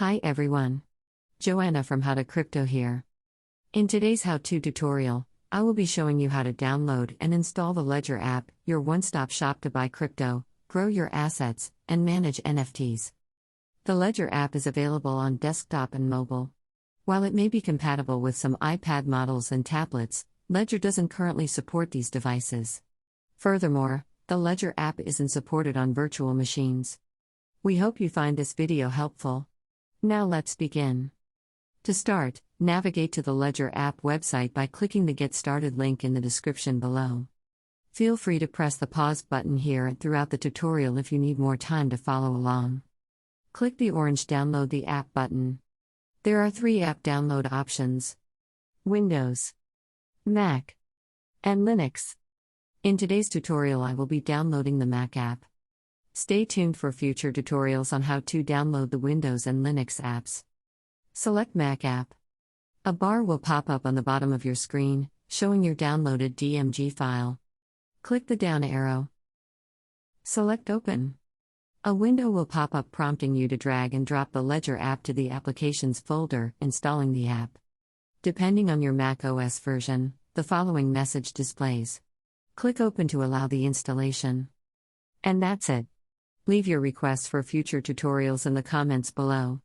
Hi everyone. Joanna from How to Crypto here. In today's how-to tutorial, I will be showing you how to download and install the Ledger app, your one-stop shop to buy crypto, grow your assets, and manage NFTs. The Ledger app is available on desktop and mobile. While it may be compatible with some iPad models and tablets, Ledger doesn't currently support these devices. Furthermore, the Ledger app isn't supported on virtual machines. We hope you find this video helpful. Now let's begin. To start, navigate to the Ledger app website by clicking the Get Started link in the description below. Feel free to press the pause button here and throughout the tutorial if you need more time to follow along. Click the orange Download the app button. There are 3 app download options: Windows, Mac, and Linux. In today's tutorial I will be downloading the Mac app. Stay tuned for future tutorials on how to download the Windows and Linux apps. Select Mac app. A bar will pop up on the bottom of your screen, showing your downloaded DMG file. Click the down arrow. Select Open. A window will pop up prompting you to drag and drop the Ledger app to the Applications folder, installing the app. Depending on your Mac OS version, the following message displays. Click Open to allow the installation. And that's it. Leave your requests for future tutorials in the comments below.